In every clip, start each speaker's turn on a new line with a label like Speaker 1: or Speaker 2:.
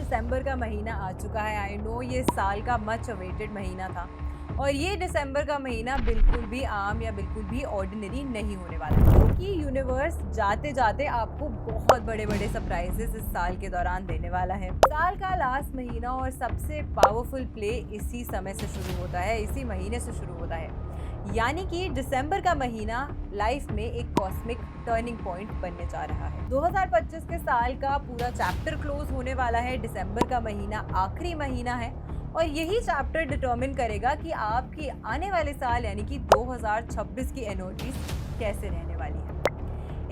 Speaker 1: दिसंबर का महीना आ चुका है। आई नो ये साल का मच अवेटेड महीना था और ये दिसंबर का महीना बिल्कुल भी आम या बिल्कुल भी ऑर्डिनरी नहीं होने वाला, क्योंकि यूनिवर्स जाते जाते आपको बहुत बड़े बड़े सरप्राइजेस इस साल के दौरान देने वाला है। साल का लास्ट महीना और सबसे पावरफुल प्ले इसी समय से शुरू होता है, इसी महीने से शुरू होता है। यानी कि दिसंबर का महीना लाइफ में एक कॉस्मिक टर्निंग पॉइंट बनने जा रहा है। 2025 के साल का पूरा चैप्टर क्लोज होने वाला है। दिसंबर का महीना आखिरी महीना है और यही चैप्टर डिटरमिन करेगा कि आपकी आने वाले साल यानी कि 2026 की एनर्जीज कैसे रहने वाली है।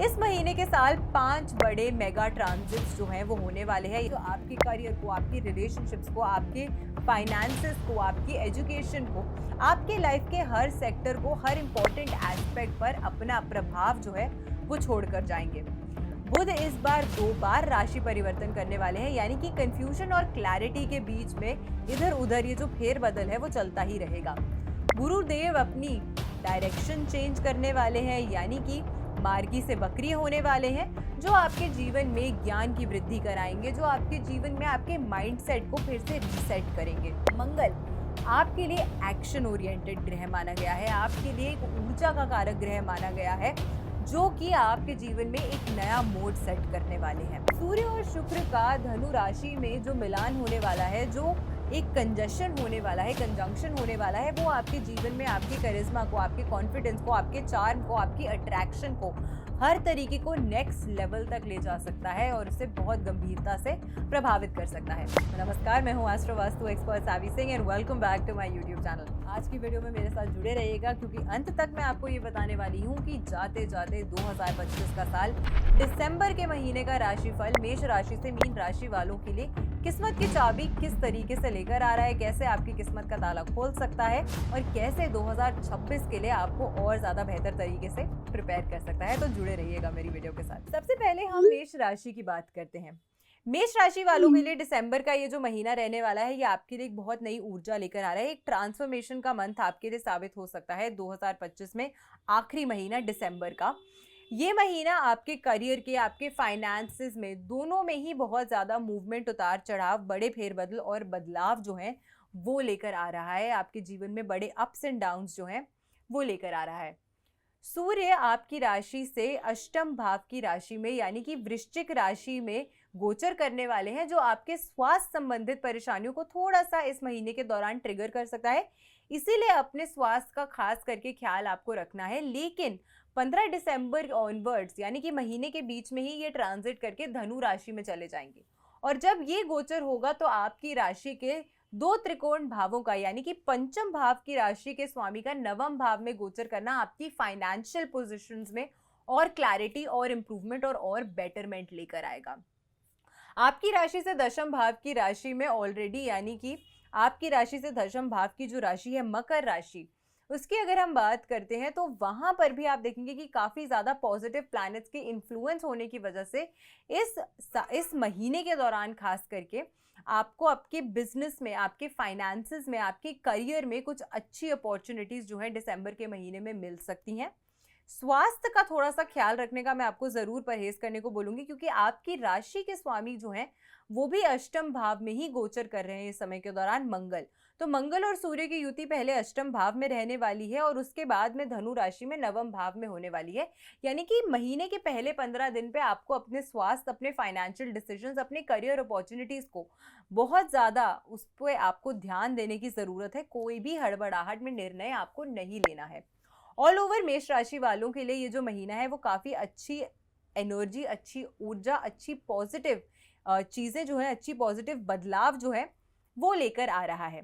Speaker 1: इस महीने के साल 5 बड़े मेगा ट्रांजिट्स जो हैं वो होने वाले हैं, जो आपके करियर को, आपकी रिलेशनशिप्स को, आपके फाइनेंसेस को, आपकी एजुकेशन को, आपके लाइफ के हर सेक्टर को, हर इंपॉर्टेंट एस्पेक्ट पर अपना प्रभाव जो है वो छोड़कर जाएंगे। बुध इस बार 2 बार राशि परिवर्तन करने वाले हैं, यानी कि कंफ्यूजन और क्लैरिटी के बीच में इधर उधर ये जो फेरबदल है वो चलता ही रहेगा। गुरुदेव अपनी डायरेक्शन चेंज करने वाले हैं, यानी कि मार्गी से बकरी होने वाले हैं, जो आपके जीवन में ज्ञान की वृद्धि कराएंगे, जो आपके जीवन में आपके माइंडसेट को फिर से रीसेट करेंगे। मंगल आपके लिए एक्शन ओरिएंटेड ग्रह माना गया है, आपके लिए एक ऊर्जा का कारक ग्रह माना गया है, जो कि आपके जीवन में एक नया मोड सेट करने वाले हैं। सूर्य और शुक्र का धनु राशि में जो मिलान होने वाला है, जो एक कंजशन होने वाला है, कंजंक्शन होने वाला है, वो आपके जीवन में आपके करिश्मा को, आपके कॉन्फिडेंस को, आपके चार्म को, आपकी अट्रैक्शन को, हर तरीके को नेक्स्ट लेवल तक ले जा सकता है और उसे बहुत गंभीरता से प्रभावित कर सकता है। नमस्कार, मैं हूँ astro vastu expert Savi Singh and welcome back to my YouTube channel. आज की वीडियो में मेरे साथ जुड़े रहिएगा, क्योंकि अंत तक मैं आपको ये बताने वाली हूँ कि जाते जाते 2025 का साल दिसंबर के महीने का राशिफल मेष राशि से मीन राशि वालों के लिए किस्मत की चाबी किस तरीके से लेकर आ रहा है, कैसे आपकी किस्मत का ताला खोल सकता है और कैसे 2026 के लिए आपको और ज्यादा बेहतर तरीके से प्रिपेयर कर सकता है। तो जुड़े रहिएगा मेरी वीडियो के साथ। सबसे पहले हम मेष राशि की बात करते हैं। मेष राशि वालों के लिए दिसंबर का ये जो महीना रहने वाला है, ये आपके लिए एक बहुत नई ऊर्जा लेकर आ रहा है। एक ट्रांसफॉर्मेशन का मंथ आपके लिए साबित हो सकता है 2025 में, आखिरी महीना दिसंबर का। ये महीना आपके करियर के, आपके फाइनेंसेस में, दोनों में ही बहुत ज़्यादा मूवमेंट, उतार चढ़ाव, बड़े फेरबदल और बदलाव जो हैं वो लेकर आ रहा है। आपके जीवन में बड़े अप्स एंड डाउन्स जो हैं वो लेकर आ रहा है। सूर्य आपकी राशि से अष्टम भाव की राशि में यानी कि वृश्चिक राशि में गोचर करने वाले हैं, जो आपके स्वास्थ्य संबंधित परेशानियों को थोड़ा सा इस महीने के दौरान ट्रिगर कर सकता है। इसीलिए अपने स्वास्थ्य का खास करके ख्याल आपको रखना है। लेकिन 15 दिसंबर ऑनवर्ड्स यानी कि महीने के बीच में ही ये ट्रांजिट करके धनु राशि में चले जाएंगे और जब ये गोचर होगा तो आपकी राशि के 2 त्रिकोण भावों का यानी कि पंचम भाव की राशि के स्वामी का नवम भाव में गोचर करना आपकी फाइनेंशियल पोजीशंस में और क्लैरिटी और इंप्रूवमेंट और बेटरमेंट लेकर आएगा। आपकी राशि से दशम भाव की राशि में ऑलरेडी, यानी कि आपकी राशि से दशम भाव की जो राशि है मकर राशि, उसकी अगर हम बात करते हैं तो वहां पर भी आप देखेंगे कि काफी ज्यादा पॉजिटिव प्लैनेट्स के इन्फ्लुएंस होने की वजह से इस महीने के दौरान खास करके आपको आपके बिजनेस में, आपके फाइनेंसेस में, आपके करियर में कुछ अच्छी अपॉर्चुनिटीज जो है दिसंबर के महीने में मिल सकती हैं। स्वास्थ्य का थोड़ा सा ख्याल रखने का मैं आपको जरूर परहेज करने को बोलूंगी, क्योंकि आपकी राशि के स्वामी जो हैं वो भी अष्टम भाव में ही गोचर कर रहे हैं इस समय के दौरान, मंगल। तो मंगल और सूर्य की युति पहले अष्टम भाव में रहने वाली है और उसके बाद में धनु राशि में नवम भाव में होने वाली है। यानी कि महीने के पहले 15 दिन पे आपको अपने स्वास्थ्य, अपने फाइनेंशियल डिसीजंस, अपने करियर अपॉर्चुनिटीज को बहुत ज्यादा उस पर आपको ध्यान देने की जरूरत है। कोई भी हड़बड़ाहट में निर्णय आपको नहीं लेना है। ऑल ओवर मेष राशि वालों के लिए ये जो महीना है वो काफी अच्छी एनर्जी, अच्छी ऊर्जा, अच्छी पॉजिटिव चीजें जो है, अच्छी पॉजिटिव बदलाव जो है वो लेकर आ रहा है।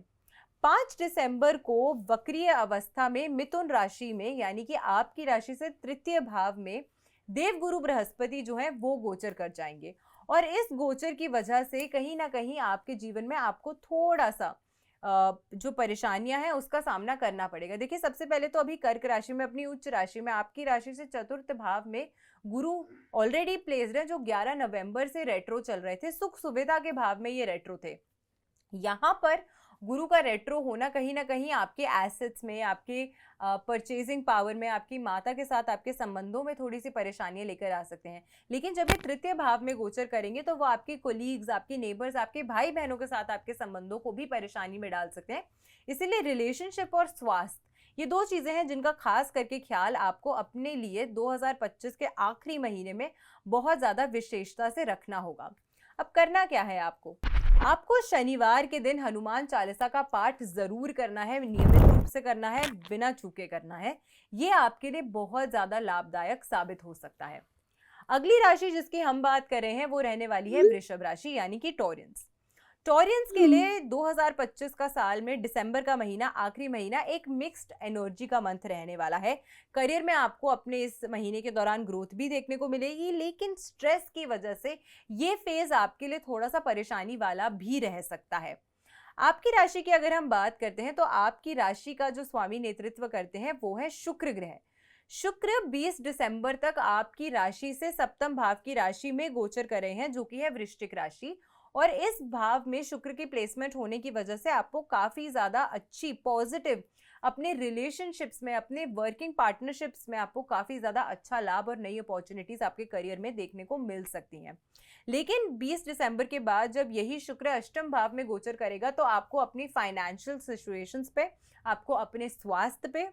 Speaker 1: 5 दिसंबर को वक्रीय अवस्था में मिथुन राशि में यानी कि आपकी राशि से तृतीय भाव में देवगुरु बृहस्पति जो है वो गोचर कर जाएंगे और इस गोचर की वजह से कहीं ना कहीं आपके जीवन में आपको थोड़ा सा जो परेशानियां हैं उसका सामना करना पड़ेगा। देखिए, सबसे पहले तो अभी कर्क राशि में, अपनी उच्च राशि में, आपकी राशि से चतुर्थ भाव में गुरु ऑलरेडी प्लेस्ड है, जो 11 नवंबर से रेट्रो चल रहे थे। सुख सुविधा के भाव में ये रेट्रो थे। यहाँ पर गुरु का रेट्रो होना कहीं ना कहीं आपके एसेट्स में, आपके परचेजिंग पावर में, आपकी माता के साथ आपके संबंधों में थोड़ी सी परेशानियां लेकर आ सकते हैं। लेकिन जब ये तृतीय भाव में गोचर करेंगे तो वो आपके कोलीग्स, आपके नेबर्स, आपके भाई बहनों के साथ आपके संबंधों को भी परेशानी में डाल सकते हैं। इसीलिए रिलेशनशिप और स्वास्थ्य, ये दो चीजें हैं जिनका खास करके ख्याल आपको अपने लिए 2025 के आखिरी महीने में बहुत ज्यादा विशेषता से रखना होगा। अब करना क्या है आपको शनिवार के दिन हनुमान चालीसा का पाठ जरूर करना है, नियमित रूप से करना है, बिना चूके करना है। ये आपके लिए बहुत ज्यादा लाभदायक साबित हो सकता है। अगली राशि जिसकी हम बात कर रहे हैं वो रहने वाली है वृषभ राशि, यानी कि टॉरियंस। टॉरियंस के लिए 2025 का साल में दिसंबर का महीना, आखिरी महीना, एक मिक्स्ड एनर्जी का मंथ रहने वाला है। करियर में आपको अपने इस महीने के दौरान ग्रोथ भी देखने को मिलेगी, लेकिन स्ट्रेस की वजह से ये फेज आपके लिए थोड़ा सा परेशानी वाला भी रह सकता है। आपकी राशि की अगर हम बात करते हैं तो आपकी राशि का जो स्वामी नेतृत्व करते हैं वो है शुक्र ग्रह। शुक्र 20 दिसंबर तक आपकी राशि से सप्तम भाव की राशि में गोचर कर रहे हैं, जो कि है वृश्चिक राशि। और इस भाव में शुक्र की प्लेसमेंट होने की वजह से आपको काफी ज्यादा अच्छी पॉजिटिव, अपने रिलेशनशिप्स में, अपने वर्किंग पार्टनरशिप्स में आपको काफी ज्यादा अच्छा लाभ और नई अपॉर्चुनिटीज आपके करियर में देखने को मिल सकती हैं। लेकिन 20 दिसंबर के बाद जब यही शुक्र अष्टम भाव में गोचर करेगा तो आपको अपनी फाइनेंशियल सिचुएशंस पे, आपको अपने स्वास्थ्य पे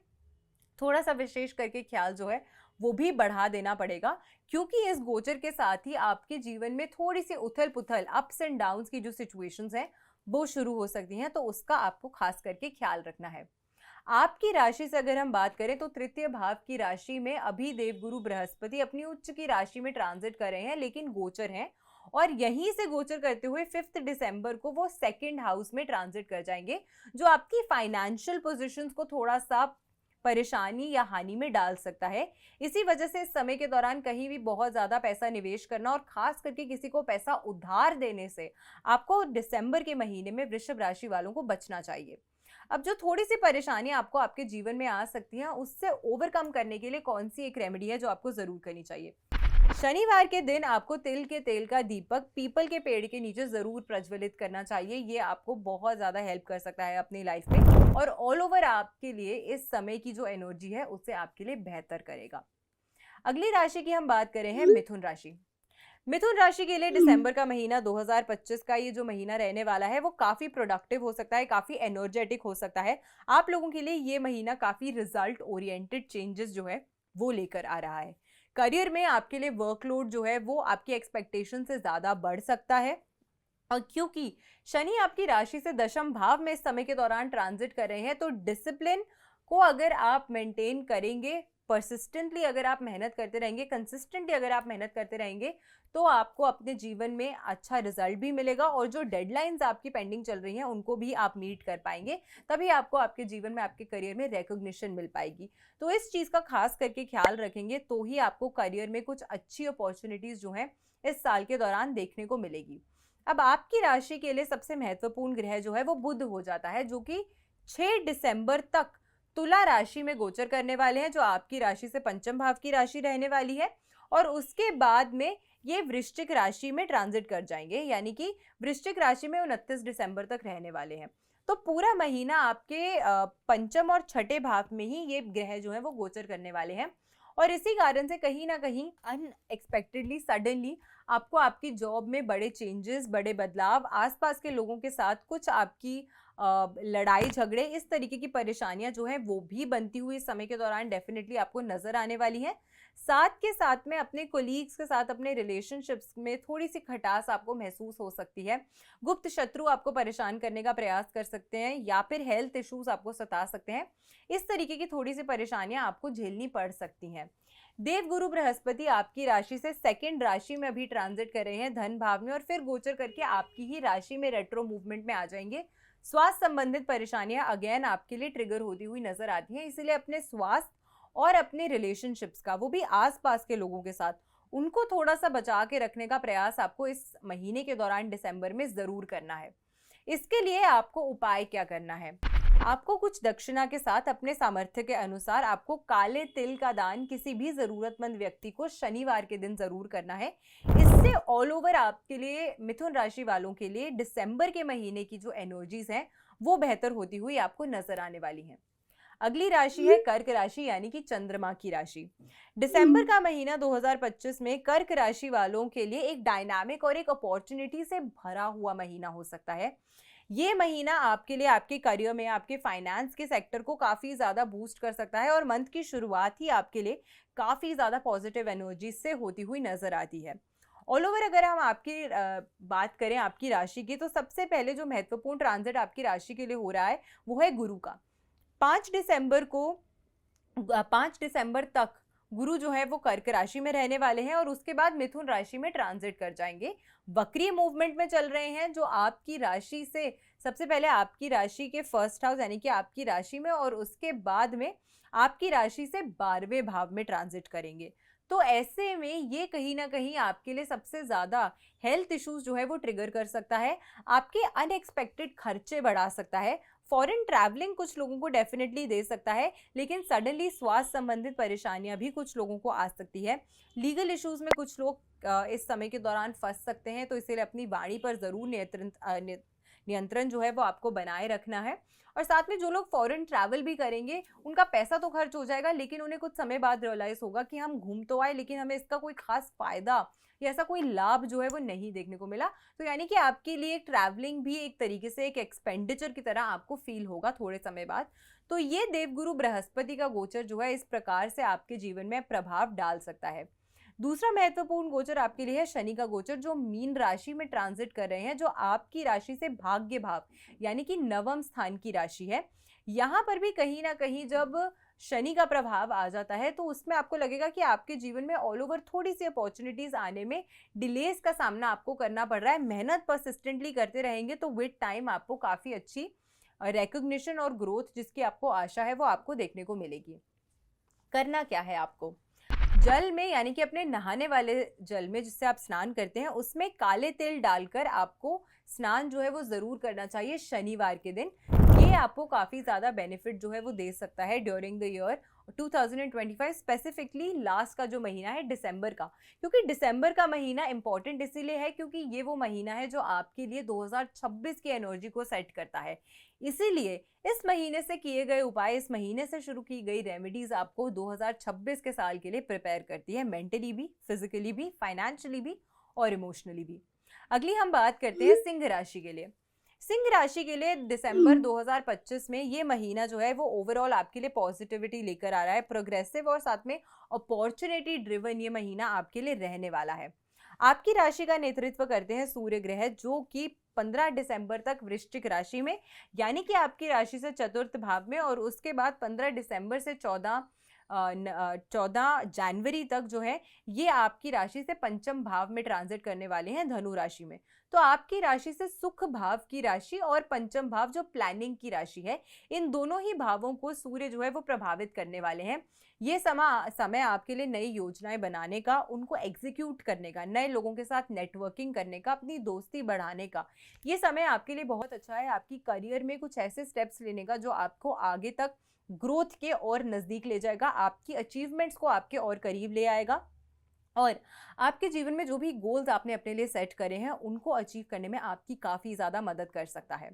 Speaker 1: थोड़ा सा विशेष करके ख्याल जो है वो भी बढ़ा देना पड़ेगा, क्योंकि इस गोचर के साथ ही आपके जीवन में थोड़ी सी उथल पुथल, अप्स एंड डाउन्स की जो सिचुएशंस हैं वो शुरू हो सकती हैं। तो उसका आपको खास करके ख्याल रखना है। आपकी राशि से अगर हम बात करें तो तृतीय भाव की राशि में अभी देवगुरु बृहस्पति अपनी उच्च की राशि में ट्रांजिट कर रहे हैं, लेकिन गोचर हैं, और यहीं से गोचर करते हुए 5 दिसंबर को वो सेकंड हाउस में ट्रांजिट कर जाएंगे, जो आपकी फाइनेंशियल पोजीशंस को थोड़ा सा परेशानी या हानि में डाल सकता है। इसी वजह से इस समय के दौरान कहीं भी बहुत ज्यादा पैसा निवेश करना और खास करके किसी को पैसा उधार देने से आपको दिसंबर के महीने में वृषभ राशि वालों को बचना चाहिए। अब जो थोड़ी सी परेशानी आपको आपके जीवन में आ सकती हैं, उससे ओवरकम करने के लिए कौन सी एक रेमेडी है जो आपको जरूर करनी चाहिए। शनिवार के दिन आपको तिल के तेल का दीपक पीपल के पेड़ के नीचे जरूर प्रज्वलित करना चाहिए। ये आपको बहुत ज्यादा हेल्प कर सकता है अपनी लाइफ में, और ऑल ओवर आपके लिए इस समय की जो एनर्जी है उससे आपके लिए बेहतर करेगा। अगली राशि की हम बात करें हैं मिथुन राशि। मिथुन राशि के लिए दिसंबर का महीना 2025 का ये जो महीना रहने वाला है वो काफी प्रोडक्टिव हो सकता है, काफी एनर्जेटिक हो सकता है। आप लोगों के लिए ये महीना काफी रिजल्ट ओरिएंटेड चेंजेस जो है वो लेकर आ रहा है। करियर में आपके लिए वर्कलोड जो है वो आपकी एक्सपेक्टेशन से ज्यादा बढ़ सकता है, और क्योंकि शनि आपकी राशि से दशम भाव में इस समय के दौरान ट्रांजिट कर रहे हैं, तो डिसिप्लिन को अगर आप मेंटेन करेंगे, परसिस्टेंटली अगर आप मेहनत करते रहेंगे, कंसिस्टेंटली अगर आप मेहनत करते रहेंगे, तो आपको अपने जीवन में अच्छा रिजल्ट भी मिलेगा, और जो डेडलाइंस आपकी पेंडिंग चल रही हैं उनको भी आप मीट कर पाएंगे। तभी आपको आपके जीवन में, आपके करियर में रिकॉग्निशन मिल पाएगी। तो इस चीज़ का खास करके ख्याल रखेंगे तो ही आपको करियर में कुछ अच्छी अपॉर्चुनिटीज जो हैं इस साल के दौरान देखने को मिलेगी। अब आपकी राशि के लिए सबसे महत्वपूर्ण ग्रह जो है वो बुध हो जाता है, जो कि 6 दिसंबर तक तुला राशि में गोचर करने वाले हैं, जो आपकी राशि से पंचम भाव की राशि रहने वाली है, और उसके बाद में ये वृश्चिक राशि में ट्रांजिट कर जाएंगे, यानी कि वृश्चिक राशि में 29 दिसंबर तक रहने वाले हैं। तो पूरा महीना आपके पंचम और छठे भाव में ही ये ग्रह जो है वो गोचर करने वाले हैं, और इसी कारण से कहीं ना कहीं अनएक्सपेक्टेडली, सडनली आपको आपकी जॉब में बड़े चेंजेस, बड़े बदलाव, आसपास के लोगों के साथ कुछ आपकी लड़ाई झगड़े, इस तरीके की परेशानियां जो हैं वो भी बनती हुई इस समय के दौरान डेफिनेटली आपको नजर आने वाली हैं। साथ के साथ में अपने कोलीग्स के साथ, अपने रिलेशनशिप्स में थोड़ी सी खटास आपको महसूस हो सकती है। गुप्त शत्रु आपको परेशान करने का प्रयास कर सकते हैं, या फिर हेल्थ इश्यूज आपको सता सकते हैं। इस तरीके की थोड़ी सी परेशानियां आपको झेलनी पड़ सकती हैं। देवगुरु बृहस्पति आपकी राशि से सेकंड राशि में अभी ट्रांजिट कर रहे हैं, धन भाव में, और फिर गोचर करके आपकी ही राशि में रेट्रो मूवमेंट में आ जाएंगे। स्वास्थ्य संबंधित परेशानियां अगेन आपके लिए ट्रिगर होती हुई नजर आती हैं, इसीलिए अपने स्वास्थ्य और अपने रिलेशनशिप्स का, वो भी आसपास के लोगों के साथ, उनको थोड़ा सा बचा के रखने का प्रयास आपको इस महीने के दौरान दिसंबर में जरूर करना है। इसके लिए आपको उपाय क्या करना है? आपको कुछ दक्षिणा के साथ अपने सामर्थ्य के अनुसार आपको काले तिल का दान किसी भी जरूरतमंद व्यक्ति को शनिवार के दिन जरूर करना है। इससे ऑल ओवर आपके लिए, मिथुन राशि वालों के लिए दिसंबर के महीने की जो एनर्जीज हैं वो बेहतर होती हुई आपको नजर आने वाली हैं। अगली राशि है कर्क राशि, यानी कि चंद्रमा की राशि। दिसंबर का महीना 2025 में कर्क राशि वालों के लिए एक डायनामिक और एक अपॉर्चुनिटी से भरा हुआ महीना हो सकता है। ये महीना आपके लिए आपके करियर में, आपके फाइनेंस के सेक्टर को काफी ज्यादा बूस्ट कर सकता है और मंथ की शुरुआत ही आपके लिए काफी ज्यादा पॉजिटिव एनर्जी से होती हुई नजर आती है। ऑल ओवर अगर हम आपकी बात करें आपकी राशि की, तो सबसे पहले जो महत्वपूर्ण ट्रांजिट आपकी राशि के लिए हो रहा है वो है गुरु का। 5 दिसंबर तक गुरु जो है वो कर्क राशि में रहने वाले हैं और उसके बाद मिथुन राशि में ट्रांजिट कर जाएंगे। वक्री मूवमेंट में चल रहे हैं, जो आपकी राशि से सबसे पहले आपकी राशि के फर्स्ट हाउस यानी कि आपकी राशि में और उसके बाद में आपकी राशि से 12वें भाव में ट्रांजिट करेंगे। तो ऐसे में ये कहीं ना कहीं आपके लिए सबसे ज्यादा हेल्थ इश्यूज जो है वो ट्रिगर कर सकता है, आपके अनएक्सपेक्टेड खर्चे बढ़ा सकता है। फॉरेन ट्रैवलिंग कुछ लोगों को डेफिनेटली दे सकता है, लेकिन सडनली स्वास्थ्य संबंधित परेशानियां भी कुछ लोगों को आ सकती है। लीगल इश्यूज में कुछ लोग इस समय के दौरान फंस सकते हैं, तो इसीलिए अपनी वाणी पर जरूर नियंत्रण जो है वो आपको बनाए रखना है। और साथ में जो लोग फॉरेन ट्रैवल भी करेंगे उनका पैसा तो खर्च हो जाएगा, लेकिन उन्हें कुछ समय बाद रियलाइज होगा कि हम घूम तो आए लेकिन हमें इसका कोई खास फायदा या ऐसा कोई लाभ जो है वो नहीं देखने को मिला। तो यानी कि आपके लिए ट्रैवलिंग भी एक तरीके से एक एक्सपेंडिचर की तरह आपको फील होगा थोड़े समय बाद। तो ये देवगुरु बृहस्पति का गोचर जो है इस प्रकार से आपके जीवन में प्रभाव डाल सकता है। दूसरा महत्वपूर्ण गोचर आपके लिए है शनि का गोचर, जो मीन राशि में ट्रांजिट कर रहे हैं, जो आपकी राशि से भाग्य भाव यानी कि नवम स्थान की राशि है। यहाँ पर भी कहीं ना कहीं जब शनि का प्रभाव आ जाता है तो उसमें आपको लगेगा कि आपके जीवन में ऑल ओवर थोड़ी सी अपॉर्चुनिटीज आने में डिलेज का सामना आपको करना पड़ रहा है। मेहनत परसिस्टेंटली करते रहेंगे तो विद टाइम आपको काफी अच्छी रिकॉग्निशन और ग्रोथ जिसकी आपको आशा है वो आपको देखने को मिलेगी। करना क्या है आपको, जल में यानी कि अपने नहाने वाले जल में जिससे आप स्नान करते हैं उसमें काले तिल डालकर आपको स्नान जो है वो जरूर करना चाहिए शनिवार के दिन। ये आपको काफी ज्यादा बेनिफिट जो है वो दे सकता है during the year 2025, specifically last का जो महीना है दिसंबर का। क्योंकि दिसंबर का महीना इंपॉर्टेंट इसीलिए है क्योंकि ये वो महीना है जो आपके लिए 2026 की एनर्जी को सेट करता है। इसीलिए इस महीने से किए गए उपाय, इस महीने से शुरू की गई रेमेडीज आपको 2026 के साल के लिए प्रिपेयर करती है, मेंटली भी, फिजिकली भी, फाइनेंशियली भी और इमोशनली भी। अगली हम बात करते हैं सिंह राशि के लिए। सिंह राशि के लिए दिसंबर 2025 में ये महीना जो है वो ओवरऑल आपके लिए पॉजिटिविटी लेकर आ रहा है, प्रोग्रेसिव और साथ में अपॉर्चुनिटी ड्रिवन ये महीना आपके लिए रहने वाला है। आपकी राशि का नेतृत्व करते हैं सूर्य ग्रह, जो कि 15 दिसंबर तक वृश्चिक राशि में यानी कि आपकी राशि से चतुर्थ भाव में और उसके बाद 15 दिसंबर से 14 जनवरी तक जो है ये आपकी राशि से पंचम भाव में ट्रांजिट करने वाले हैं, धनु राशि में। तो आपकी राशि से सुख भाव की राशि और पंचम भाव जो प्लानिंग की राशि है, इन दोनों ही भावों को सूर्य जो है वो प्रभावित करने वाले हैं। ये समय आपके लिए नई योजनाएं बनाने का, उनको एग्जीक्यूट करने का, नए लोगों के साथ नेटवर्किंग करने का, अपनी दोस्ती बढ़ाने का ये समय आपके लिए बहुत अच्छा है। आपकी करियर में कुछ ऐसे स्टेप्स लेने का जो आपको आगे तक ग्रोथ के और नजदीक ले जाएगा, आपकी अचीवमेंट्स को आपके और करीब ले आएगा और आपके जीवन में जो भी गोल्स आपने अपने लिए सेट करे हैं उनको अचीव करने में आपकी काफी ज्यादा मदद कर सकता है।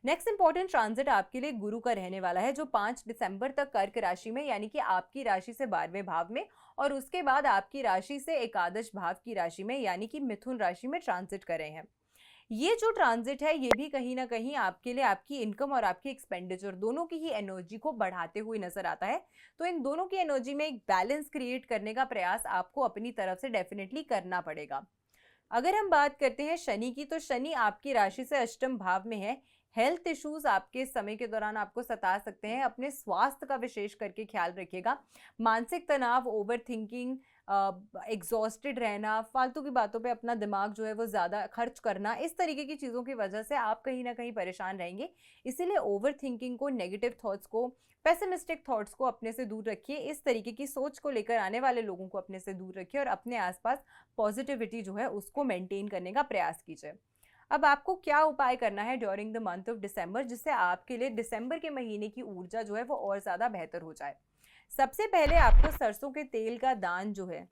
Speaker 1: नेक्स्ट इंपॉर्टेंट ट्रांजिट आपके लिए गुरु का रहने वाला है, जो 5 दिसंबर तक कर्क राशि में यानी कि आपकी राशि से 12वें भाव में और उसके बाद आपकी राशि से एकादश भाव की राशि में यानी कि मिथुन राशि में ट्रांजिट कर रहे हैं। ये जो ट्रांजिट है ये भी कहीं ना कहीं आपके लिए आपकी इनकम और आपकी एक्सपेंडिचर दोनों की ही एनर्जी को बढ़ाते हुए नजर आता है। तो इन दोनों की एनर्जी में एक बैलेंस क्रिएट करने का प्रयास आपको अपनी तरफ से डेफिनेटली करना पड़ेगा। अगर हम बात करते हैं शनि की, तो शनि आपकी राशि से अष्टम भाव में है। हेल्थ इश्यूज आपके समय के दौरान आपको सता सकते हैं, अपने स्वास्थ्य का विशेष करके ख्याल रखिएगा। मानसिक तनाव, ओवर थिंकिंग, एग्जॉस्टेड रहना, फालतू की बातों पे अपना दिमाग जो है वो ज़्यादा खर्च करना, इस तरीके की चीज़ों की वजह से आप कहीं ना कहीं परेशान रहेंगे। इसीलिए ओवर थिंकिंग को, नेगेटिव थॉट्स को, पेसिमिस्टिक थॉट्स को अपने से दूर रखिए। इस तरीके की सोच को लेकर आने वाले लोगों को अपने से दूर रखिए और अपने आसपास पॉजिटिविटी जो है उसको मेंटेन करने का प्रयास कीजिए। अब आपको क्या उपाय करना है during the month of December, जिससे आपके लिए दिसंबर के महीने की ऊर्जा जो है वो और ज़्यादा बेहतर हो जाए। सबसे पहले आपको सरसों के तेल का दान जो है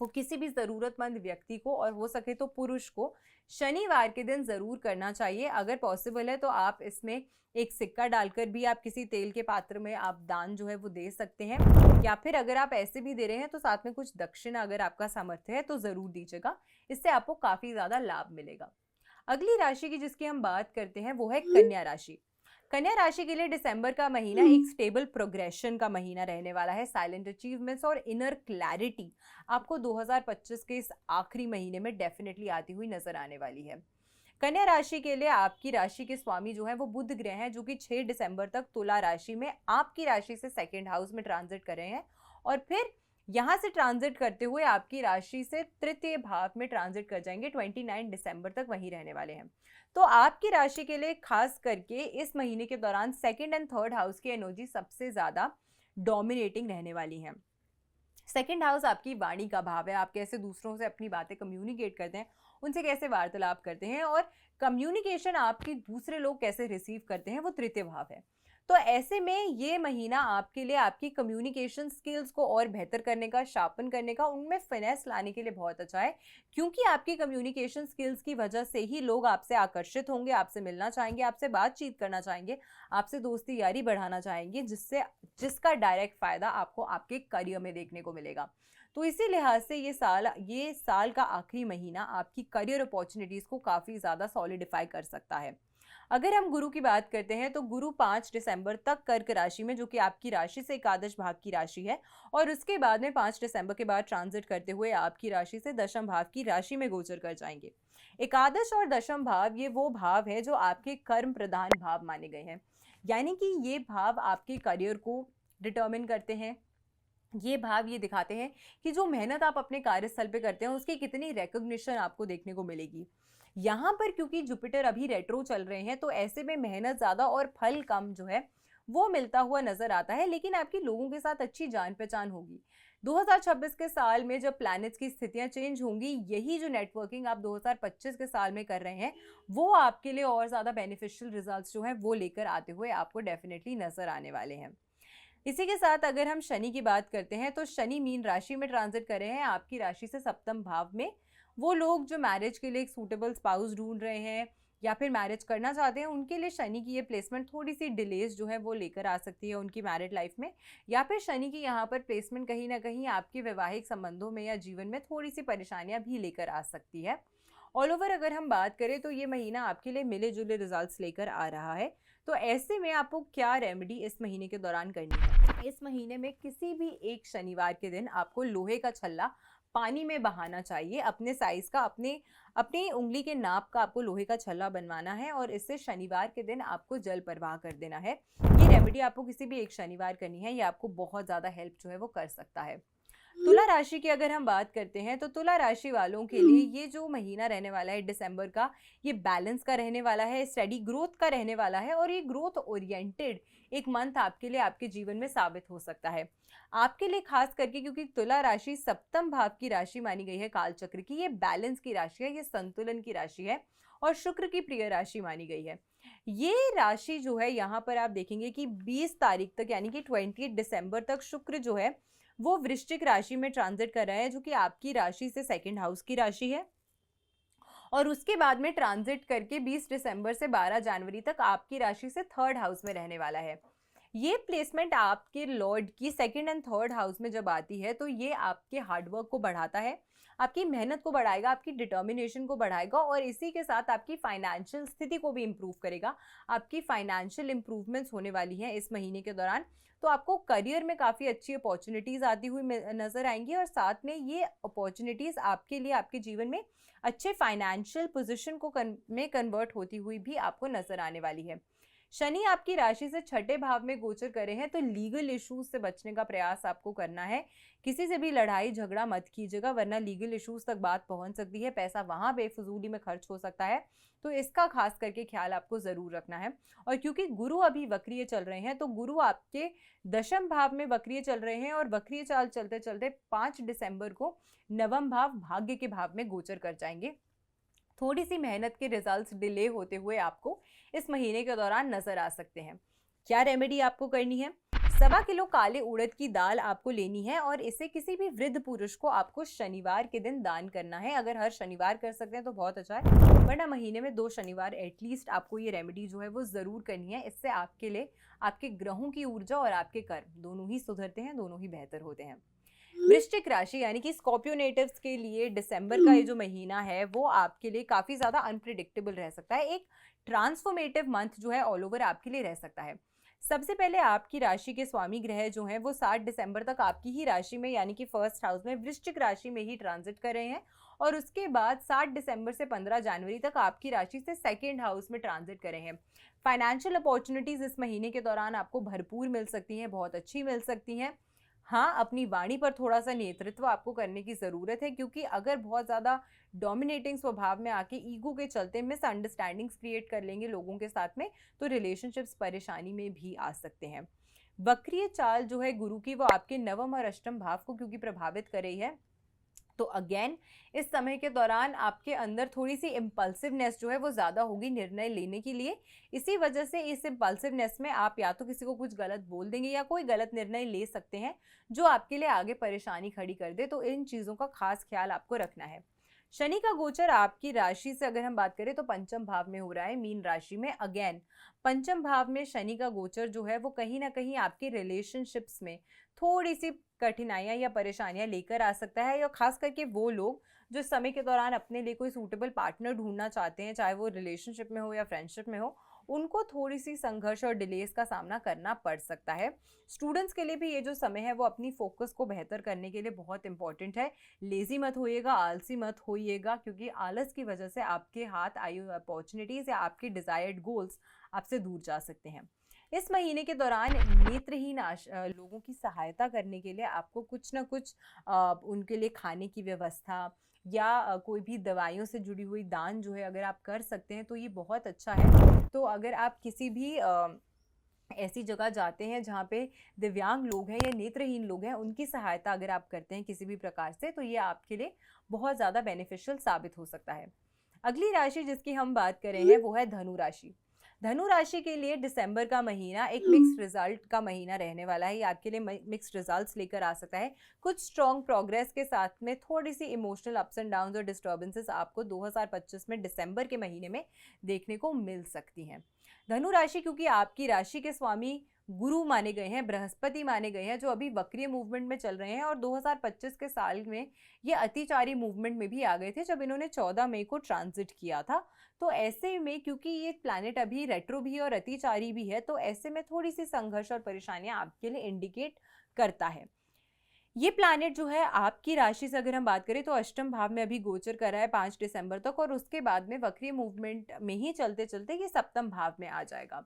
Speaker 1: वो किसी भी ज़रूरतमंद व्यक्ति को, और हो सके तो पुरुष को, शनिवार के दिन ज़रूर करना चाहिए। अगर पॉसिबल है तो आप इसमें एक सिक्का डालकर भी आप किसी तेल के पात्र में आप दान जो है वो दे सकते हैं, या फिर अगर आप ऐसे भी दे रहे हैं तो साथ में कुछ दक्षिणा अगर आपका सामर्थ्य है तो ज़रूर दीजिएगा। इससे आपको काफ़ी ज़्यादा लाभ मिलेगा। अगली राशि की जिसकी हम बात करते हैं वो है कन्या राशि। कन्या राशि के लिए दिसंबर का महीना एक स्टेबल प्रोग्रेशन का महीना रहने वाला है। साइलेंट अचीवमेंट्स और इनर क्लैरिटी आपको 2025 के इस आखिरी महीने में डेफिनेटली आती हुई नजर आने वाली है। कन्या राशि के लिए आपकी राशि के स्वामी जो है वो बुध ग्रह हैं, जो कि 6 दिसंबर तक तुला राशि में आपकी राशि से सेकंड हाउस में ट्रांजिट कर रहे हैं, और फिर यहां से ट्रांजिट करते हुए आपकी राशि से तृतीय भाव में ट्रांजिट कर जाएंगे। 29 दिसंबर तक वहीं रहने वाले हैं। तो आपकी राशि के लिए खास करके इस महीने के दौरान सेकंड एंड थर्ड हाउस की एनर्जी सबसे ज्यादा डोमिनेटिंग रहने वाली है। सेकंड हाउस आपकी वाणी का भाव है। आप कैसे दूसरों से अपनी बातें कम्युनिकेट करते हैं, उनसे कैसे वार्तालाप करते हैं, और कम्युनिकेशन आपकी दूसरे लोग कैसे रिसीव करते हैं, वो तृतीय भाव है। तो ऐसे में ये महीना आपके लिए आपकी कम्युनिकेशन स्किल्स को और बेहतर करने का, शार्पन करने का, उनमें फिनेस लाने के लिए बहुत अच्छा है, क्योंकि आपकी कम्युनिकेशन स्किल्स की वजह से ही लोग आपसे आकर्षित होंगे, आपसे मिलना चाहेंगे, आपसे बातचीत करना चाहेंगे, आपसे दोस्ती यारी बढ़ाना चाहेंगे, जिसका डायरेक्ट फायदा आपको आपके करियर में देखने को मिलेगा। तो इसी लिहाज से ये साल का आखिरी महीना आपकी करियर अपॉर्चुनिटीज को काफी ज्यादा सॉलिडिफाई कर सकता है। अगर हम गुरु की बात करते हैं तो गुरु 5 दिसंबर तक कर्क राशि में, जो कि आपकी राशि से एकादश भाव की राशि है, और उसके बाद में 5 दिसंबर के बाद ट्रांजिट करते हुए आपकी राशि से दशम भाव की राशि में गोचर कर जाएंगे। एकादश और दशम भाव ये वो भाव है जो आपके कर्म प्रधान भाव माने गए हैं, यानी कि ये भाव आपके करियर को डिटर्मिन करते हैं। ये भाव ये दिखाते हैं कि जो मेहनत आप अपने कार्यस्थल पे करते हैं उसकी कितनी रिकॉग्निशन आपको देखने को मिलेगी। यहाँ पर क्योंकि जुपिटर अभी रेट्रो चल रहे हैं, तो ऐसे में मेहनत ज़्यादा और फल कम जो है वो मिलता हुआ नजर आता है, लेकिन आपकी लोगों के साथ अच्छी जान पहचान होगी। 2026 के साल में जब प्लैनेट्स की स्थितियां चेंज होंगी, यही जो नेटवर्किंग आप 2025 के साल में कर रहे हैं वो आपके लिए और ज़्यादा बेनिफिशियल रिजल्ट्स जो है वो लेकर आते हुए आपको डेफिनेटली नजर आने वाले हैं। इसी के साथ अगर हम शनि की बात करते हैं तो शनि मीन राशि में ट्रांजिट कर रहे हैं आपकी राशि से सप्तम भाव में। वो लोग जो मैरिज के लिए एक सूटेबल स्पाउस ढूंढ रहे हैं या फिर मैरिज करना चाहते हैं, उनके लिए शनि की ये प्लेसमेंट थोड़ी सी डिलेज जो है वो लेकर आ सकती है उनकी मैरिड लाइफ में, या फिर शनि की यहाँ पर प्लेसमेंट कहीं ना कहीं आपके वैवाहिक संबंधों में या जीवन में थोड़ी सी परेशानियां भी लेकर आ सकती है। ऑल ओवर अगर हम बात करें तो ये महीना आपके लिए मिले जुले रिजल्ट्स लेकर आ रहा है। तो ऐसे में आपको क्या रेमेडी इस महीने के दौरान करनी है? इस महीने में किसी भी एक शनिवार के दिन आपको लोहे का छल्ला पानी में बहाना चाहिए। अपने साइज का, अपनी उंगली के नाप का आपको लोहे का छल्ला बनवाना है, और इससे शनिवार के दिन आपको जल प्रवाह कर देना है। ये रेमेडी आपको किसी भी एक शनिवार करनी है, ये आपको बहुत ज़्यादा हेल्प जो है वो कर सकता है। तुला राशि की अगर हम बात करते हैं तो तुला राशि वालों के लिए ये जो महीना रहने वाला है दिसंबर का, ये बैलेंस का रहने वाला है, स्टडी ग्रोथ का रहने वाला है, और ये ग्रोथ ओरिएंटेड एक मंथ आपके लिए आपके जीवन में साबित हो सकता है। आपके लिए खास करके क्योंकि तुला राशि सप्तम भाव की राशि मानी गई है कालचक्र की, ये बैलेंस की राशि है, ये संतुलन की राशि है, और शुक्र की प्रिय राशि मानी गई है। ये राशि जो है यहाँ पर आप देखेंगे कि 20 तारीख तक यानी कि 28 दिसंबर तक शुक्र जो है वो वृश्चिक राशि में ट्रांजिट कर रहा है, जो कि आपकी राशि से सेकंड हाउस की राशि है, और उसके बाद में ट्रांजिट करके 20 दिसंबर से 12 जनवरी तक आपकी राशि से थर्ड हाउस में रहने वाला है। ये प्लेसमेंट आपके लॉर्ड की सेकंड एंड थर्ड हाउस में जब आती है तो ये आपके हार्डवर्क को बढ़ाता है, आपकी मेहनत को बढ़ाएगा, आपकी डिटर्मिनेशन को बढ़ाएगा, और इसी के साथ आपकी फाइनेंशियल स्थिति को भी इम्प्रूव करेगा। आपकी फाइनेंशियल इंप्रूवमेंट्स होने वाली हैं इस महीने के दौरान, तो आपको करियर में काफ़ी अच्छी अपॉर्चुनिटीज़ आती हुई नज़र आएंगी, और साथ में ये अपॉर्चुनिटीज़ आपके लिए आपके जीवन में अच्छे फाइनेंशियल पोजीशन में कन्वर्ट होती हुई भी आपको नज़र आने वाली है। शनि आपकी राशि से छठे भाव में गोचर करे हैं, तो लीगल इश्यूज से बचने का प्रयास आपको करना है। किसी से भी लड़ाई झगड़ा मत कीजिएगा, वरना लीगल इश्यूज तक बात पहुंच सकती है, पैसा वहां बेफजूली में खर्च हो सकता है, तो इसका खास करके ख्याल आपको जरूर रखना है। और क्योंकि गुरु अभी वक्रीय चल रहे हैं, तो गुरु आपके दशम भाव में वक्रीय चल रहे हैं, और वक्रीय चाल चलते चलते 5 दिसंबर को नवम भाव भाग्य के भाव में गोचर कर जाएंगे। थोड़ी सी मेहनत के रिजल्ट्स डिले होते हुए आपको इस महीने के दौरान नजर आ सकते हैं। क्या रेमेडी आपको करनी है? 1.25 किलो काले उड़द की दाल आपको लेनी है और इसे किसी भी वृद्ध पुरुष को आपको शनिवार के दिन दान करना है। अगर हर शनिवार कर सकते हैं तो बहुत अच्छा है, वरना महीने में 2 शनिवार एटलीस्ट आपको ये रेमेडी जो है वो जरूर करनी है। इससे आपके लिए आपके ग्रहों की ऊर्जा और आपके कर्म दोनों ही सुधरते हैं, दोनों ही बेहतर होते हैं। वृश्चिक राशि यानी कि स्कॉर्पियो नेटिव्स के लिए दिसंबर का ये जो महीना है वो आपके लिए काफी ज्यादा अनप्रिडिक्टेबल रह सकता है। एक ट्रांसफॉर्मेटिव मंथ जो है ऑल ओवर आपके लिए रह सकता है। सबसे पहले आपकी राशि के स्वामी ग्रह जो हैं वो 7 दिसंबर तक आपकी ही राशि में यानी कि फर्स्ट हाउस में वृश्चिक राशि में ही ट्रांजिट कर रहे हैं और उसके बाद 7 दिसंबर से 15 जनवरी तक आपकी राशि से सेकंड हाउस में ट्रांजिट कर रहे हैं। फाइनेंशियल अपॉर्चुनिटीज इस महीने के दौरान आपको भरपूर मिल सकती हैं, बहुत अच्छी मिल सकती हैं। हाँ, अपनी वाणी पर थोड़ा सा नेतृत्व आपको करने की ज़रूरत है, क्योंकि अगर बहुत ज़्यादा डोमिनेटिंग स्वभाव में आके ईगो के चलते मिसअंडरस्टैंडिंग्स क्रिएट कर लेंगे लोगों के साथ में, तो रिलेशनशिप्स परेशानी में भी आ सकते हैं। वक्रीय चाल जो है गुरु की वो आपके नवम और अष्टम भाव को क्योंकि प्रभावित कर रही है, तो अगेन इस समय के दौरान आपके अंदर थोड़ी सी इम्पल्सिवनेस जो है वो ज़्यादा होगी निर्णय लेने के लिए। इसी वजह से इस इम्पल्सिवनेस में आप या तो किसी को कुछ गलत बोल देंगे या कोई गलत निर्णय ले सकते हैं जो आपके लिए आगे परेशानी खड़ी कर दे। तो इन चीज़ों का खास ख्याल आपको रखना है। शनि का गोचर आपकी राशि से अगर हम बात करें तो पंचम भाव में हो रहा है, मीन राशि में। अगेन पंचम भाव में शनि का गोचर जो है वो कहीं ना कहीं आपके रिलेशनशिप्स में थोड़ी सी कठिनाइयां या परेशानियां लेकर आ सकता है, और खास करके वो लोग जो समय के दौरान अपने लिए कोई सूटेबल पार्टनर ढूंढना चाहते हैं, चाहे वो रिलेशनशिप में हो या फ्रेंडशिप में हो, उनको थोड़ी सी संघर्ष और डिलेस का सामना करना पड़ सकता है। स्टूडेंट्स के लिए भी ये जो समय है वो अपनी फोकस को बेहतर करने के लिए बहुत इंपॉर्टेंट है। लेजी मत होइएगा, आलसी मत होइएगा, क्योंकि आलस की वजह से आपके हाथ आई हुई अपॉर्चुनिटीज या आपके डिजायर्ड गोल्स आपसे दूर जा सकते हैं। इस महीने के दौरान नेत्रहीन लोगों की सहायता करने के लिए आपको कुछ ना कुछ उनके लिए खाने की व्यवस्था या कोई भी दवाइयों से जुड़ी हुई दान जो है अगर आप कर सकते हैं तो ये बहुत अच्छा है। तो अगर आप किसी भी ऐसी जगह जाते हैं जहाँ पे दिव्यांग लोग हैं या नेत्रहीन लोग हैं, उनकी सहायता अगर आप करते हैं किसी भी प्रकार से, तो ये आपके लिए बहुत ज़्यादा बेनिफिशियल साबित हो सकता है। अगली राशि जिसकी हम बात कर रहे हैं वो है धनु राशि। धनु राशि के लिए दिसंबर का महीना एक मिक्स्ड रिजल्ट का महीना रहने वाला है। ये आपके लिए मिक्स्ड रिजल्ट्स लेकर आ सकता है। कुछ स्ट्रॉन्ग प्रोग्रेस के साथ में थोड़ी सी इमोशनल अप्स एंड डाउन्स और डिस्टर्बेंसेस आपको 2025 में दिसंबर के महीने में देखने को मिल सकती हैं। धनु राशि क्योंकि आपकी राशि के स्वामी गुरु माने गए हैं, बृहस्पति माने गए हैं, जो अभी वक्रीय मूवमेंट में चल रहे हैं, और 2025 के साल में ये अतिचारी मूवमेंट में भी आ गए थे जब इन्होंने 14 मई को ट्रांजिट किया था। तो ऐसे में क्योंकि ये प्लैनेट अभी रेट्रो भी है और अतिचारी भी है, तो ऐसे में थोड़ी सी संघर्ष और परेशानियां आपके लिए इंडिकेट करता है। ये प्लैनेट जो है आपकी राशि से अगर हम बात करें तो अष्टम भाव में अभी गोचर कर रहा है 5 दिसंबर तक, और उसके बाद में वक्रीय मूवमेंट में ही चलते चलते ये सप्तम भाव में आ जाएगा।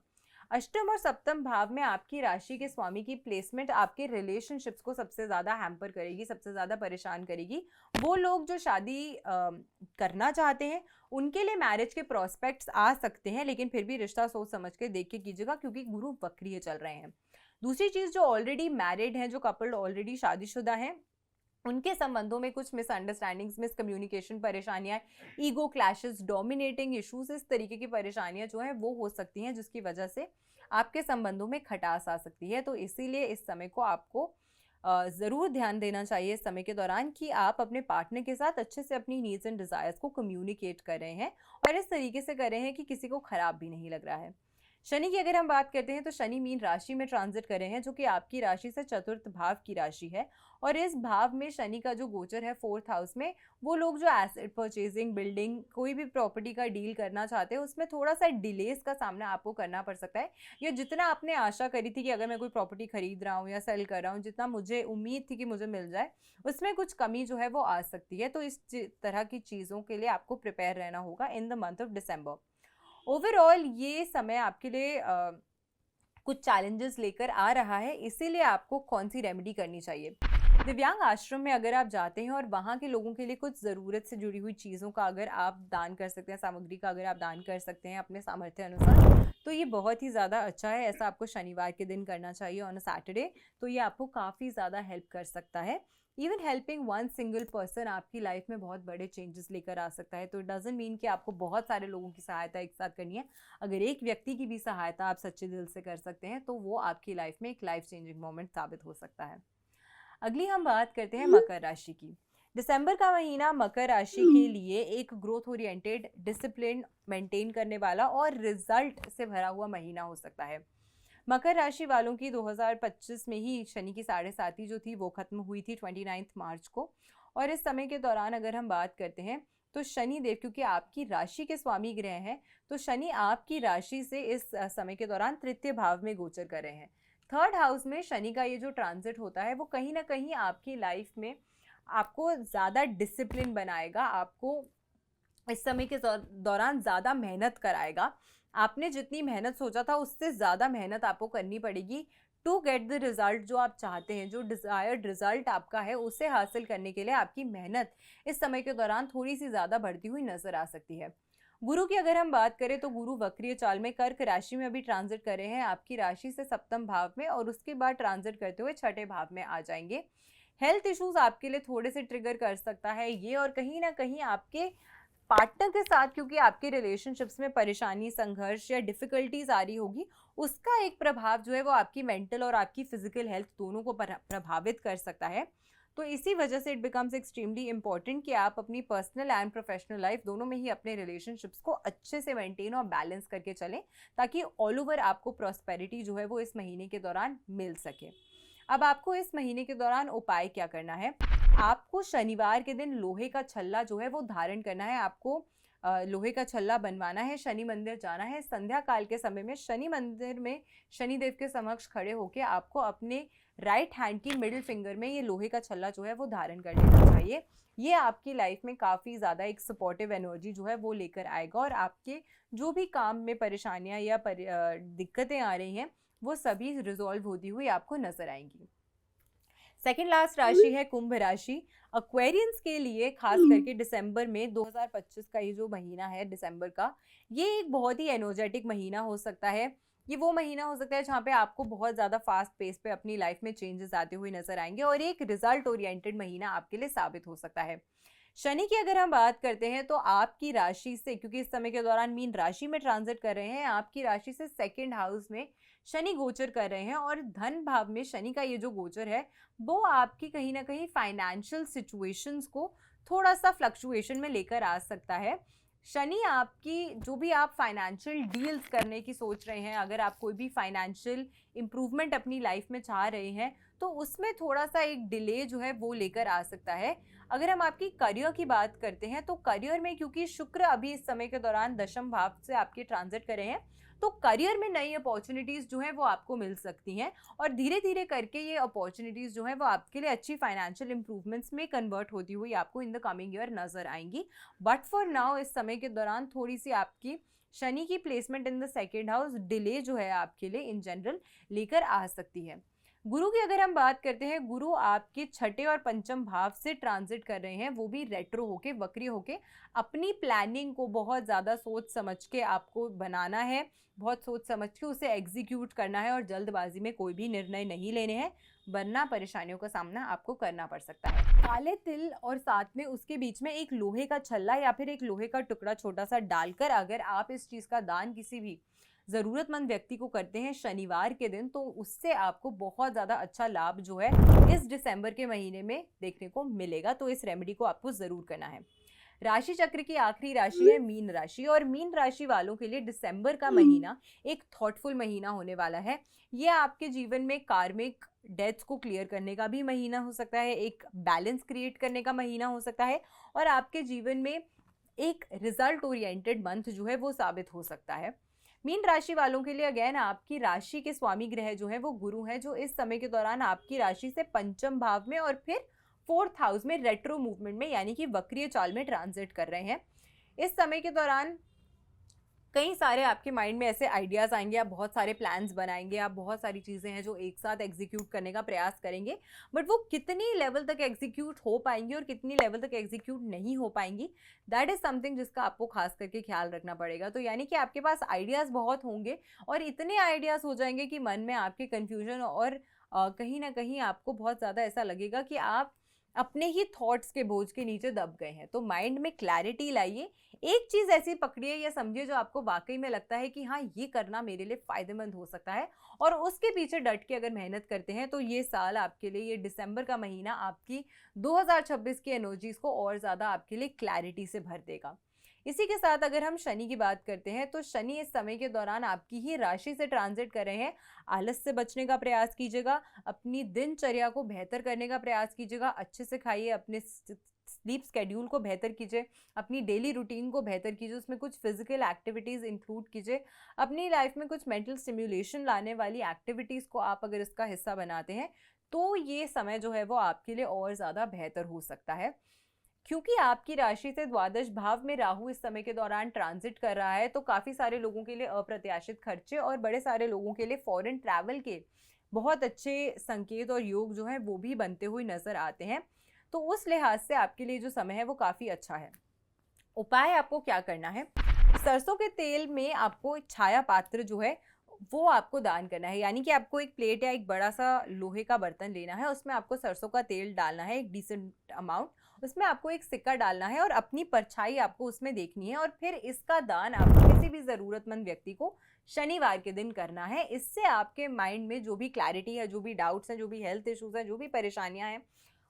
Speaker 1: अष्टम और सप्तम भाव में आपकी राशि के स्वामी की प्लेसमेंट आपके रिलेशनशिप्स को सबसे ज़्यादा हैम्पर करेगी, सबसे ज़्यादा परेशान करेगी। वो लोग जो शादी करना चाहते हैं उनके लिए मैरिज के प्रोस्पेक्ट्स आ सकते हैं, लेकिन फिर भी रिश्ता सोच समझ के देख के कीजिएगा, क्योंकि गुरु वक्रीय चल रहे हैं। दूसरी चीज़, जो ऑलरेडी मैरिड हैं, जो कपल ऑलरेडी शादीशुदा हैं, उनके संबंधों में कुछ मिसअंडरस्टैंडिंग्स, मिसकम्युनिकेशन, परेशानियां, ईगो क्लैशेस, डोमिनेटिंग इश्यूज, इस तरीके की परेशानियां जो हैं वो हो सकती हैं, जिसकी वजह से आपके संबंधों में खटास आ सकती है। तो इसीलिए इस समय को आपको ज़रूर ध्यान देना चाहिए इस समय के दौरान कि आप अपने पार्टनर के साथ अच्छे से अपनी नीड्स एंड डिज़ायर्स को कम्युनिकेट कर रहे हैं, और इस तरीके से कर रहे हैं कि किसी को ख़राब भी नहीं लग रहा है। शनि की अगर हम बात करते हैं तो शनि मीन राशि में ट्रांजिट कर रहे हैं, जो कि आपकी राशि से चतुर्थ भाव की राशि है, और इस भाव में शनि का जो गोचर है 4th हाउस में, वो लोग जो एसेट परचेजिंग, बिल्डिंग, कोई भी प्रॉपर्टी का डील करना चाहते हैं उसमें थोड़ा सा डिलेस का सामना आपको करना पड़ सकता है। या जितना आपने आशा करी थी कि अगर मैं कोई प्रॉपर्टी खरीद रहा हूँ या सेल कर रहा हूँ, जितना मुझे उम्मीद थी कि मुझे मिल जाए, उसमें कुछ कमी जो है वो आ सकती है। तो इस तरह की चीज़ों के लिए आपको प्रिपेयर रहना होगा in the month of December. Overall ये समय आपके लिए कुछ चैलेंजेस लेकर आ रहा है, इसीलिए आपको कौन सी रेमेडी करनी चाहिए। दिव्यांग आश्रम में अगर आप जाते हैं और वहाँ के लोगों के लिए कुछ ज़रूरत से जुड़ी हुई चीज़ों का अगर आप दान कर सकते हैं, सामग्री का अगर आप दान कर सकते हैं अपने सामर्थ्य अनुसार, तो ये बहुत ही ज़्यादा अच्छा है। ऐसा आपको शनिवार के दिन करना चाहिए, ऑन अ सैटरडे। तो ये आपको काफ़ी ज़्यादा हेल्प कर सकता है। Even helping one single person आपकी लाइफ में बहुत बड़े चेंजेस लेकर आ सकता है। तो इट डजंट मीन कि आपको बहुत सारे लोगों की सहायता एक साथ करनी है। अगर एक व्यक्ति की भी सहायता आप सच्चे दिल से कर सकते हैं तो वो आपकी लाइफ में एक लाइफ चेंजिंग मोमेंट साबित हो सकता है। अगली हम बात करते हैं मकर राशि की। दिसंबर का महीना मकर राशि के लिए एक ग्रोथ ओरिएंटेड, डिसिप्लिन मेंटेन करने वाला और रिजल्ट से भरा हुआ महीना हो सकता है। मकर राशि वालों की 2025 में ही शनि की 7.5 जो थी वो खत्म हुई थी 29 मार्च को। और इस समय के दौरान अगर हम बात करते हैं तो शनि देव, क्योंकि आपकी राशि के स्वामी ग्रह हैं, तो शनि आपकी राशि से इस समय के दौरान तृतीय भाव में गोचर कर रहे हैं। थर्ड हाउस में शनि का ये जो ट्रांजिट होता है वो कहीं ना कहीं आपकी लाइफ में आपको ज़्यादा डिसिप्लिन बनाएगा, आपको इस समय के दौरान ज़्यादा मेहनत कराएगा। आपने जितनी मेहनत सोचा था उससे ज़्यादा मेहनत आपको करनी पड़ेगी टू गेट द रिजल्ट जो आप चाहते हैं। जो डिज़ायर्ड रिजल्ट आपका है उसे हासिल करने के लिए आपकी मेहनत इस समय के दौरान थोड़ी सी ज़्यादा बढ़ती हुई नजर आ सकती है। गुरु की अगर हम बात करें तो गुरु वक्रीय चाल में कर्क राशि में अभी ट्रांजिट कर रहे हैं आपकी राशि से सप्तम भाव में, और उसके बाद ट्रांजिट करते हुए छठे भाव में आ जाएंगे। हेल्थ इश्यूज आपके लिए थोड़े से ट्रिगर कर सकता है ये, और कहीं ना कहीं आपके पार्टनर के साथ, क्योंकि आपके रिलेशनशिप्स में परेशानी, संघर्ष या डिफिकल्टीज आ रही होगी, उसका एक प्रभाव जो है वो आपकी मेंटल और आपकी फिजिकल हेल्थ दोनों को प्रभावित कर सकता है। तो इसी वजह से इट बिकम्स एक्सट्रीमली इंपॉर्टेंट कि आप अपनी पर्सनल एंड प्रोफेशनल लाइफ दोनों में ही अपने रिलेशनशिप्स को अच्छे से मेंटेन और बैलेंस करके चलें, ताकि ऑल ओवर आपको प्रॉस्पेरिटी जो है वो इस महीने के दौरान मिल सके। अब आपको इस महीने के दौरान उपाय क्या करना है? आपको शनिवार के दिन लोहे का छल्ला जो है वो धारण करना है। आपको लोहे का छल्ला बनवाना है, शनि मंदिर जाना है, संध्या काल के समय में शनि मंदिर में शनिदेव के समक्ष खड़े होकर आपको अपने राइट हैंड की मिडिल फिंगर में ये लोहे का छल्ला जो है वो धारण कर लेना चाहिए। ये आपकी लाइफ में काफ़ी ज़्यादा एक सपोर्टिव एनर्जी जो है वो लेकर आएगा, और आपके जो भी काम में परेशानियां या दिक्कतें आ रही हैं वो सभी रिजॉल्व होती हुई आपको नजर आएंगी। सेकेंड लास्ट राशि है कुंभ राशि। एक्वेरियंस के लिए खास करके दिसंबर में 2025 का ये जो महीना है दिसंबर का, ये एक बहुत ही एनर्जेटिक महीना हो सकता है। ये वो महीना हो सकता है जहाँ पे आपको बहुत ज़्यादा फास्ट पेस पे अपनी लाइफ में चेंजेस आते हुए नजर आएंगे, और एक रिजल्ट ओरिएंटेड महीना आपके लिए साबित हो सकता है। शनि की अगर हम बात करते हैं तो आपकी राशि से, क्योंकि इस समय के दौरान मीन राशि में ट्रांजिट कर रहे हैं, आपकी राशि से सेकंड हाउस में शनि गोचर कर रहे हैं, और धन भाव में शनि का ये जो गोचर है वो आपकी कहीं ना कहीं फाइनेंशियल सिचुएशंस को थोड़ा सा फ्लक्चुएशन में लेकर आ सकता है। शनि आपकी जो भी आप फाइनेंशियल डील्स करने की सोच रहे हैं, अगर आप कोई भी फाइनेंशियल इंप्रूवमेंट अपनी लाइफ में चाह रहे हैं, तो उसमें थोड़ा सा एक डिले जो है वो लेकर आ सकता है। अगर हम आपकी करियर की बात करते हैं तो करियर में, क्योंकि शुक्र अभी इस समय के दौरान दशम भाव से आपके ट्रांजिट कर रहे हैं, तो करियर में नई अपॉर्चुनिटीज जो है वो आपको मिल सकती हैं, और धीरे धीरे करके ये अपॉर्चुनिटीज जो है वो आपके लिए अच्छी फाइनेंशियल इंप्रूवमेंट्स में कन्वर्ट होती हुई आपको इन द कमिंग ईयर नजर आएंगी। बट फॉर नाउ इस समय के दौरान थोड़ी सी आपकी शनि की placement in the second house delay जो है आपके लिए इन जनरल लेकर आ सकती है। गुरु की अगर हम बात करते हैं, गुरु आपके छठे और पंचम भाव से ट्रांजिट कर रहे हैं, वो भी रेट्रो होके, वक्री होके। अपनी प्लानिंग को बहुत ज़्यादा सोच समझ के आपको बनाना है, बहुत सोच समझ के उसे एग्जीक्यूट करना है, और जल्दबाजी में कोई भी निर्णय नहीं लेने हैं, वरना परेशानियों का सामना आपको करना पड़ सकता है। काले तिल और साथ में उसके बीच में एक लोहे का छल्ला या फिर एक लोहे का टुकड़ा छोटा सा डालकर अगर आप इस चीज़ का दान किसी भी ज़रूरतमंद व्यक्ति को करते हैं शनिवार के दिन, तो उससे आपको बहुत ज़्यादा अच्छा लाभ जो है इस दिसंबर के महीने में देखने को मिलेगा। तो इस रेमेडी को आपको ज़रूर करना है। राशि चक्र की आखिरी राशि है मीन राशि, और मीन राशि वालों के लिए दिसंबर का महीना एक थॉटफुल महीना होने वाला है। ये आपके जीवन में कार्मिक डेथ्स को क्लियर करने का भी महीना हो सकता है, एक बैलेंस क्रिएट करने का महीना हो सकता है, और आपके जीवन में एक रिजल्ट ओरिएंटेड मंथ जो है वो साबित हो सकता है। मीन राशि वालों के लिए अगेन आपकी राशि के स्वामी ग्रह जो है वो गुरु है, जो इस समय के दौरान आपकी राशि से पंचम भाव में और फिर फोर्थ हाउस में रेट्रो मूवमेंट में, यानी कि वक्रीय चाल में ट्रांजिट कर रहे हैं। इस समय के दौरान कई सारे आपके माइंड में ऐसे आइडियाज़ आएंगे, आप बहुत सारे प्लान्स बनाएंगे, आप बहुत सारी चीज़ें हैं जो एक साथ एग्जीक्यूट करने का प्रयास करेंगे, बट वो कितनी लेवल तक एग्जीक्यूट हो पाएंगी और कितनी लेवल तक एग्जीक्यूट नहीं हो पाएंगी, दैट इज़ समथिंग जिसका आपको खास करके ख्याल रखना पड़ेगा। तो यानी कि आपके पास आइडियाज़ बहुत होंगे और इतने आइडियाज़ हो जाएंगे कि मन में आपके कन्फ्यूजन और कहीं ना कहीं आपको बहुत ज़्यादा ऐसा लगेगा कि आप अपने ही थॉट्स के बोझ के नीचे दब गए हैं। तो माइंड में क्लैरिटी लाइए, एक चीज़ ऐसी पकड़िए या समझिए जो आपको वाकई में लगता है कि हाँ, ये करना मेरे लिए फ़ायदेमंद हो सकता है, और उसके पीछे डट के अगर मेहनत करते हैं तो ये साल आपके लिए, ये दिसंबर का महीना आपकी 2026 की एनर्जीज़ को और ज़्यादा आपके लिए क्लैरिटी से भर देगा। इसी के साथ अगर हम शनि की बात करते हैं तो शनि इस समय के दौरान आपकी ही राशि से ट्रांजिट कर रहे हैं। आलस से बचने का प्रयास कीजिएगा, अपनी दिनचर्या को बेहतर करने का प्रयास कीजिएगा, अच्छे से खाइए, अपने स्लीप स्केड्यूल को बेहतर कीजिए, अपनी डेली रूटीन को बेहतर कीजिए, उसमें कुछ फिजिकल एक्टिविटीज़ इंक्लूड कीजिए, अपनी लाइफ में कुछ मेंटल स्टिम्युलेशन लाने वाली एक्टिविटीज़ को आप अगर इसका हिस्सा बनाते हैं तो ये समय जो है वो आपके लिए और ज़्यादा बेहतर हो सकता है। क्योंकि आपकी राशि से द्वादश भाव में राहु इस समय के दौरान ट्रांजिट कर रहा है, तो काफ़ी सारे लोगों के लिए अप्रत्याशित खर्चे और बड़े सारे लोगों के लिए फॉरेन ट्रैवल के बहुत अच्छे संकेत और योग जो हैं वो भी बनते हुए नजर आते हैं। तो उस लिहाज से आपके लिए जो समय है वो काफ़ी अच्छा है। उपाय आपको क्या करना है, सरसों के तेल में आपको एक छाया पात्र जो है वो आपको दान करना है। यानी कि आपको एक प्लेट या एक बड़ा सा लोहे का बर्तन लेना है, उसमें आपको सरसों का तेल डालना है एक डिसेंट अमाउंट, उसमें आपको एक सिक्का डालना है और अपनी परछाई आपको उसमें देखनी है, और फिर इसका दान आपको किसी भी ज़रूरतमंद व्यक्ति को शनिवार के दिन करना है। इससे आपके माइंड में जो भी क्लैरिटी है, जो भी डाउट्स हैं, जो भी हेल्थ इश्यूज़ हैं, जो भी परेशानियां हैं,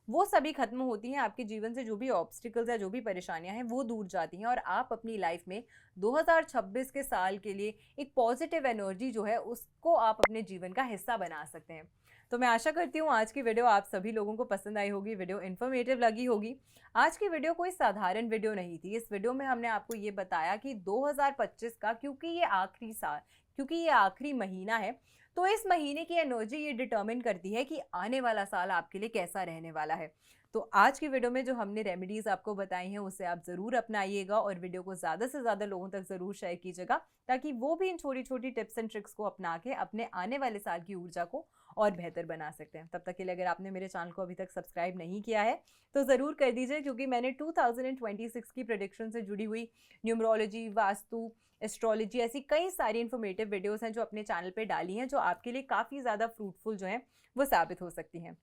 Speaker 1: वो सभी खत्म होती हैं। आपके जीवन से जो भी ऑब्स्टिकल्स है, जो भी परेशानियां हैं, वो दूर जाती हैं और आप अपनी लाइफ में 2026 के साल के लिए एक पॉजिटिव एनर्जी जो है उसको आप अपने जीवन का हिस्सा बना सकते हैं। तो मैं आशा करती हूँ आज की वीडियो आप सभी लोगों को पसंद आई होगी, वीडियो इन्फॉर्मेटिव लगी होगी। आज की वीडियो कोई साधारण वीडियो नहीं थी। इस वीडियो में हमने आपको ये बताया कि 2025 का, क्योंकि ये आखिरी साल, क्योंकि ये आखिरी महीना है, तो इस महीने की एनर्जी ये डिटर्मिन करती है कि आने वाला साल आपके लिए कैसा रहने वाला है। तो आज की वीडियो में जो हमने रेमेडीज़ आपको बताई हैं उसे आप ज़रूर अपनाइएगा और वीडियो को ज़्यादा से ज़्यादा लोगों तक ज़रूर शेयर कीजिएगा, ताकि वो भी इन छोटी छोटी टिप्स एंड ट्रिक्स को अपना के अपने आने वाले साल की ऊर्जा को और बेहतर बना सकते हैं। तब तक के लिए अगर आपने मेरे चैनल को अभी तक सब्सक्राइब नहीं किया है तो ज़रूर कर दीजिए, क्योंकि मैंने 2026 की प्रेडिक्शन से जुड़ी हुई न्यूमरोलॉजी, वास्तु, एस्ट्रोलॉजी, ऐसी कई सारी इन्फॉर्मेटिव वीडियोस हैं जो अपने चैनल पे डाली हैं, जो आपके लिए काफ़ी ज़्यादा फ्रूटफुल जो हैं वो साबित हो सकती हैं।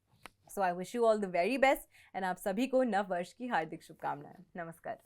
Speaker 1: So I wish you all the very best and आप सभी को नव वर्ष की हार्दिक शुभकामनाएं। नमस्कार।